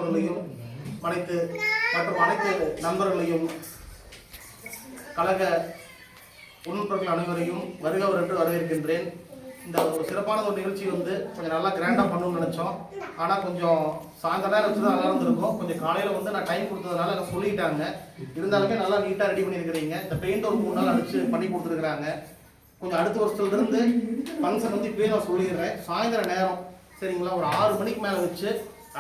அவர்களையும் மற்றும் அனைத்து நண்பர்களையும் கழக உடன்பிறர்கள் அனைவரையும் வருகவர் என்று வரவேற்கின்றேன். இந்த ஒரு சிறப்பான ஒரு நிகழ்ச்சி கொஞ்சம் நல்லா கிராண்டாக பண்ணணும்னு நினச்சோம். ஆனால் கொஞ்சம் சாயந்தர நேரம் வச்சு தான் நல்லா இருந்திருக்கும். கொஞ்சம் காலையில் நான் டைம் கொடுத்ததுனால எனக்கு சொல்லிட்டாங்க. இருந்தாலுமே நல்லா நீட்டாக ரெடி பண்ணியிருக்கிறீங்க. இந்த பெயிண்ட் ஒரு 3 நாள் அடிச்சு பண்ணி கொடுத்துருக்குறாங்க. கொஞ்சம் அடுத்த வருஷத்துலேருந்து ஃபங்க்ஷன் இப்போயே நான் சொல்லிடுறேன். சாயந்தர நேரம் சரிங்களா, ஒரு 6 மணிக்கு மேலே வச்சு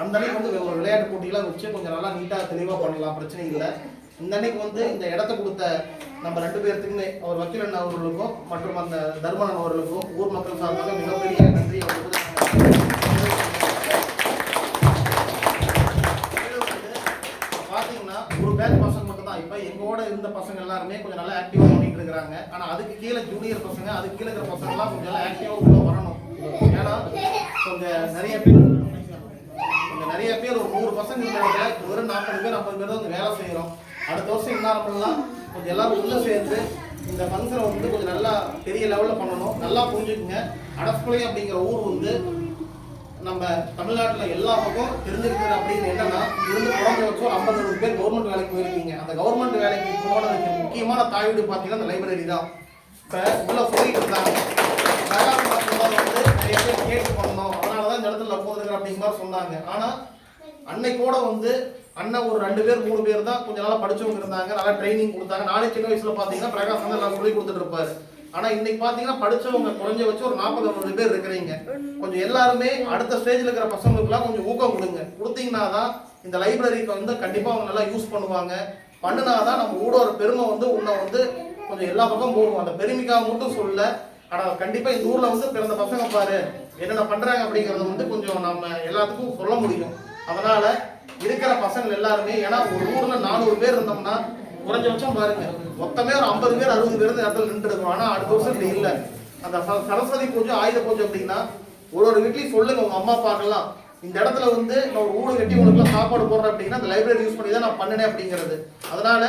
அந்த அன்னைக்கு ஒரு விளையாட்டு போட்டியெல்லாம் வச்சு கொஞ்சம் நல்லா நீட்டாக தெளிவாக பண்ணலாம், பிரச்சனை இல்லை. இந்த அன்னைக்கு இந்த இடத்த கொடுத்த நம்ம 2 பேர்த்துக்குமே அவர் வக்கீலன் அவர்களுக்கும் மற்றும் அந்த தர்மன் அவர்களுக்கும் ஊர் மக்கள் சார்பாக மிகப்பெரிய நன்றி. பார்த்தீங்கன்னா ஒரு பேட்ச் பசங்க மட்டும் தான் இப்போ எங்களோட இருந்த பசங்க எல்லாருமே கொஞ்சம் நல்லா ஆக்டிவாக பண்ணிட்டு இருக்கிறாங்க. ஆனால் அதுக்கு கீழே ஜூனியர் பசங்க, அதுக்கு கீழே இருக்கிற பசங்கள்லாம் கொஞ்சம் நல்லா ஆக்டிவாக உள்ள வரணும். ஏன்னா கொஞ்சம் நிறைய பேர் ஒரு 100 பசங்க இருக்கிற ஒரு 40 பேர் 50 பேர் தான் வேலை செய்கிறோம். அடுத்த வருஷம் என்ன கொஞ்சம் எல்லாரும் உள்ள சேர்ந்து இந்த ஃபங்க்ஷனை கொஞ்சம் நல்லா பெரிய லெவலில் பண்ணணும். நல்லா புரிஞ்சுக்குங்க. அடஸ்குலை அப்படிங்கிற ஊர் நம்ம தமிழ்நாட்டில் எல்லா பக்கம் தெரிஞ்சிருக்குது. அப்படின்னு என்னன்னா இருந்து குழந்தை வச்சு ஒரு 50 பேர் கவர்மெண்ட் வேலைக்கு போயிருக்கீங்க. அந்த கவர்மெண்ட் வேலைக்கு போனதுக்கு முக்கியமான தாய்வீடு பார்த்தீங்கன்னா அந்த லைப்ரரி தான். இப்போ உள்ள சொல்லிட்டு இருந்தாங்க நிறைய பேர் கேட்டு பண்ணணும், அதனால தான் இந்த இடத்துல போதுங்கிற அப்படிங்கிற மாதிரி சொன்னாங்க. ஆனால் அன்னைக்கூட அண்ணன் ஒரு 2 பேர் 3 பேர் தான் கொஞ்சம் நல்லா படிச்சவங்க இருந்தாங்க, நல்லா ட்ரைனிங் கொடுத்தாங்க. நானே சின்ன வயசுல பார்த்தீங்கன்னா பிரகாஷ் எல்லாம் சொல்லி கொடுத்துட்டு இருப்பாரு. ஆனால் இன்னைக்கு பார்த்தீங்கன்னா படிச்சவங்க குறைஞ்ச வச்சு ஒரு 40-50 பேர் இருக்கிறீங்க. கொஞ்சம் எல்லாருமே அடுத்த ஸ்டேஜில் இருக்கிற பசங்களுக்குலாம் கொஞ்சம் ஊக்கம் கொடுத்தீங்கன்னா தான் இந்த லைப்ரரிக்கு கண்டிப்பாக அவங்க நல்லா யூஸ் பண்ணுவாங்க. பண்ணினாதான் நம்ம ஊட ஒரு பெருமை உன்னை கொஞ்சம் எல்லா பக்கம் போடுவோம். அந்த பெருமைக்காக மட்டும் சொல்ல, ஆனால் கண்டிப்பாக இந்த ஊரில் பிறந்த பசங்க பாரு என்னென்ன பண்ணுறாங்க அப்படிங்கிறத கொஞ்சம் நம்ம எல்லாத்துக்கும் சொல்ல முடியும். அதனால இருக்கிற பசங்க எல்லாருமே, ஏன்னா ஒரு ஊர்ல 400 பேர் இருந்தோம்னா குறைஞ்சபட்சம் பாருங்க மொத்தமே ஒரு 50 பேர் 60 பேர் இந்த இடத்துல நின்று இருக்கோம். ஆனா அடுத்த வருஷம் இப்படி இல்லை. அந்த சரஸ்வதி பூஜை ஆயுத பூஜை அப்படின்னா ஒரு வீட்லையும் சொல்லுங்க உங்க அம்மா அப்பாக்கெல்லாம், இந்த இடத்துல நான் ஒரு ஊடு கட்டி உங்களுக்குலாம் சாப்பாடு போடுறேன் அப்படின்னா அந்த லைப்ரரி யூஸ் பண்ணி தான் நான் பண்ணினேன் அப்படிங்கிறது. அதனால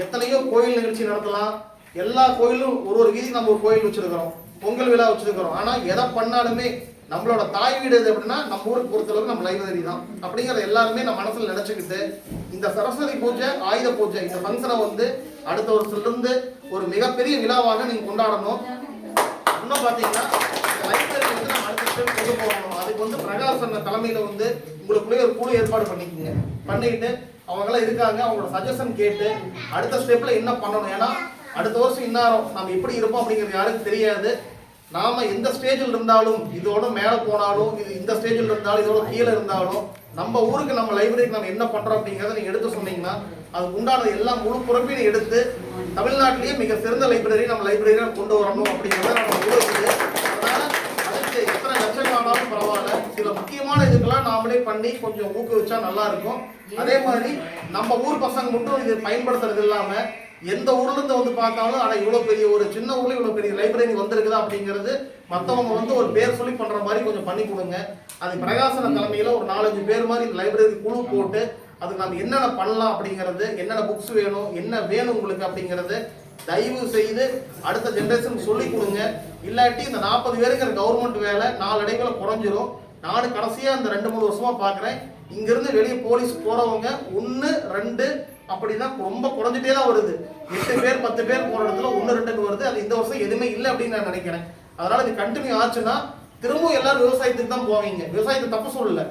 எத்தனையோ கோயில் நிகழ்ச்சி நடத்தலாம். எல்லா கோயிலும் ஒரு வீதிக்கு நம்ம ஒரு கோயில் வச்சிருக்கிறோம், பொங்கல் விழா வச்சிருக்கிறோம். ஆனா எதை பண்ணாலுமே நம்மளோட தாய் வீடு எது அப்படின்னா நம்ம ஊருக்கு பொறுத்தளவுக்கு நம்ம லைப்ரரி தான் அப்படிங்கிறத எல்லாருமே நம்ம மனசுல நினைச்சுக்கிட்டு இந்த சரஸ்வதி பூஜை ஆயுத பூஜை இந்த ஃபங்க்ஷனை அடுத்த வருஷத்துலேருந்து ஒரு மிகப்பெரிய விழாவாக நீங்க கொண்டாடணும். இன்னும் பார்த்தீங்கன்னா இந்த லைப்ரரி நம்ம அடுத்த ஸ்டெப் கொண்டு போகணும். அதுக்கு பிரகாசன் தலைமையில உங்களுக்குள்ளே ஒரு குழு ஏற்பாடு பண்ணிக்கிட்டு அவங்களாம் இருக்காங்க, அவங்களோட சஜஷன் கேட்டு அடுத்த ஸ்டெப்ல என்ன பண்ணணும். ஏன்னா அடுத்த வருஷம் இன்னாரம் நம்ம எப்படி இருப்போம் அப்படிங்கிறது யாருக்கும் தெரியாது. நாம எந்த ஸ்டேஜில் இருந்தாலும், இதோட மேலே போனாலும், இந்த ஸ்டேஜில் இருந்தாலும், இதோட கீழே இருந்தாலும், நம்ம ஊருக்கு நம்ம லைப்ரரிக்கு நம்ம என்ன பண்றோம் அப்படிங்கிறத நீங்க எடுத்து சொன்னீங்கன்னா அதுக்கு உண்டான எல்லா முழு பொறுப்பையும் எடுத்து தமிழ்நாட்டிலேயே மிக சிறந்த லைப்ரரி நம்ம லைப்ரரியில கொண்டு வரணும் அப்படிங்கிறத நம்ம ஊருக்கு. அதனால அதுக்கு எத்தனை லட்சம் ஆனாலும் பரவாயில்ல, சில முக்கியமான இதுக்கெல்லாம் நாமளே பண்ணி கொஞ்சம் ஊக்குவிச்சா நல்லா இருக்கும். அதே மாதிரி நம்ம ஊர் பசங்க மட்டும் இது பயன்படுத்துறது இல்லாம எந்த ஊர்ல இருந்து பார்த்தாலும் ஆனா இவ்வளவு பெரிய ஒரு சின்ன ஊர்ல இவ்வளவு பெரிய லைப்ரரி வந்திருக்குதா அப்படிங்கிறது மற்றவங்க ஒரு பேர் சொல்லி பண்ற மாதிரி கொஞ்சம் பண்ணி கொடுங்க. அது பிரகாசன தலைமையில ஒரு 4-5 பேர் மாதிரி லைப்ரரி குழு போட்டு அதுக்கு நம்ம என்னென்ன பண்ணலாம் அப்படிங்கிறது, என்னென்ன புக்ஸ் வேணும், என்ன வேணும் உங்களுக்கு அப்படிங்கிறது தயவு செய்து அடுத்த ஜென்ரேஷனுக்கு சொல்லி கொடுங்க. இல்லாட்டி இந்த 40 பேருங்கிற கவர்மெண்ட் வேலை நாளடைவில் குறைஞ்சிரும். நானும் கடைசியா இந்த 2-3 வருஷமா பாக்குறேன், இங்கிருந்து வெளியே போலீஸ் போறவங்க 1, 2 அப்படின்னா ரொம்ப குறைஞ்சிட்டே தான் வருது. 8 பேர் 10 பேர் போற இடத்துல 1, 2 வருது. அது இந்த வருஷம் எதுவுமே இல்லை அப்படின்னு நான் நினைக்கிறேன். அதனால இது கண்டினியூ ஆச்சுன்னா திரும்பவும் எல்லாரும் விவசாயத்துக்கு தான் போவீங்க. விவசாயத்தை தப்பு சொல்லல,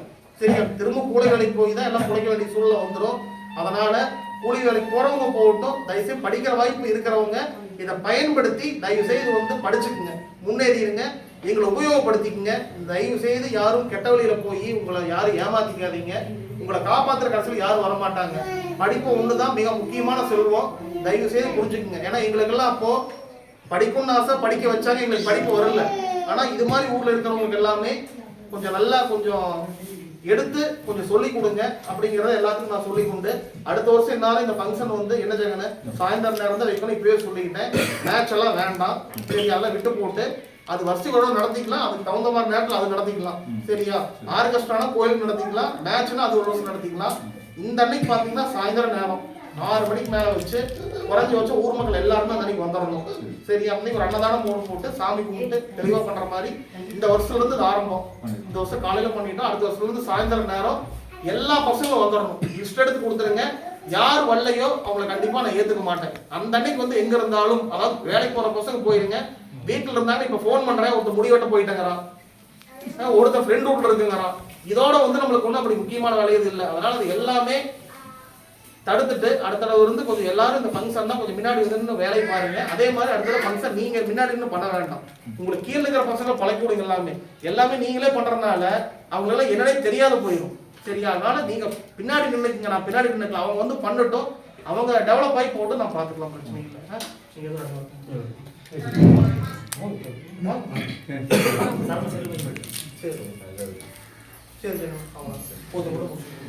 சரியா? திரும்ப கூலி வேலைக்கு போய் தான் எல்லாம் குறைக்க வேண்டிய சூழ்நிலை வந்துடும். அதனால கூலி வேலைக்கு போறவங்க போகட்டும், தயவுசெய்து படிக்கிற வாய்ப்பு இருக்கிறவங்க இதை பயன்படுத்தி தயவு செய்து படிச்சுக்குங்க, முன்னேறிடுங்க, எங்களை உபயோகப்படுத்திக்கங்க. தயவு செய்து யாரும் கெட்ட வழியில போய் உங்களை யாரும் ஏமாத்திக்காதீங்க. உங்களை காப்பாற்றுற கடைசியில் யாரும் வரமாட்டாங்க. படிப்பு ஒண்ணுதான் மிக முக்கியமான செல்வம். தயவு செய்து புரிஞ்சுக்குங்க. ஏன்னா எங்களுக்கெல்லாம் அப்போ படிப்புன்னு ஆசை, படிக்க வச்சாங்க, எங்களுக்கு படிப்பு வரல. ஆனா இது மாதிரி ஊர்ல இருக்கிறவங்களுக்கு எல்லாமே கொஞ்சம் நல்லா கொஞ்சம் எடுத்து கொஞ்சம் சொல்லி கொடுங்க அப்படிங்கிறத எல்லாத்துக்கும் நான் சொல்லி கொண்டு அடுத்த வருஷம் என்னாலும் இந்த ஃபங்க்ஷன் என்ன செய்யணும், சாயந்தரம் நேரம் தான் வைக்கணும். இப்பவே சொல்லிக்கிட்டேன், மேட்ச் எல்லாம் வேண்டாம், சரி, எல்லாம் விட்டு போட்டு அது வருஷங்களோட நடத்திக்கலாம். அதுக்கு தகுந்த மாதிரி நேரத்தில் அது நடத்திக்கலாம், சரியா? ஆர்கெஸ்ட்ரானா கோயிலுக்கு நடத்திக்கலாம், மேட்ச்னா அது ஒரு வருஷம் நடத்திக்கலாம். இந்த அன்னைக்கு பார்த்தீங்கன்னா சாயந்தரம் நேரம் 6 மணிக்கு மேலே வச்சு குறைஞ்சி வச்சு ஊர் மக்கள் எல்லாருமே அந்த அன்னைக்கு வந்துடணும், சரியா? அன்னைக்கு ஒரு அன்னதானம் போட்டு சாமி கும்பிட்டு தெளிவாக பண்ணுற மாதிரி இந்த வருஷத்துலேருந்து இது ஆரம்பம். இந்த வருஷம் காலையில் பண்ணிட்டோம், அடுத்த வருஷத்துலேருந்து சாயந்தரம் நேரம் எல்லா பசங்களும் வந்துடணும். லிஸ்ட் எடுத்து கொடுத்துருங்க. யார் வரலையோ அவங்களை கண்டிப்பா நான் ஏத்துக்க மாட்டேன். அந்த அன்னைக்கு வந்து எங்க இருந்தாலும், அதாவது வேலைக்கு போற பசங்க போயிருங்க. வீட்டுல இருந்தாங்க இப்ப போன் பண்றேன், ஒருத்தர் முடிவெட்ட போயிட்டேங்கிறான், ஒருத்தர் ஃப்ரெண்ட் வீட்டுல இருக்குங்கிறான். இதோட வந்து நம்மளுக்கு ஒன்றும் அப்படி முக்கியமான வேலை எதுவும் இல்லை. அதனால அது எல்லாமே தடுத்துட்டு அடுத்த தடவை இருந்து கொஞ்சம் எல்லாரும் இந்த ஃபங்க்ஷன் தான் கொஞ்சம் முன்னாடி இருந்து வேலை பாருங்க. அதே மாதிரி அடுத்த தடவை ஃபங்க்ஷன் நீங்க முன்னாடி இருந்து பண்ண வேண்டாம். உங்களுக்கு கீழே இருக்கிற பசங்க பழக்கி கொடுங்க. எல்லாமே நீங்களே பண்றதுனால அவங்களால என்னன்னே தெரியாத போயிடும். சரியா? அதனால நீங்க பின்னாடி நின்னுக்குங்க, நான் பின்னாடி நின்னுக்கலாம். அவங்க வந்து பண்ணட்டும், அவங்க டெவலப் ஆகி போட்டு நான் பார்த்துக்கலாம், பிரச்சனை இல்லை. சரி சரி சரி போதும் கூட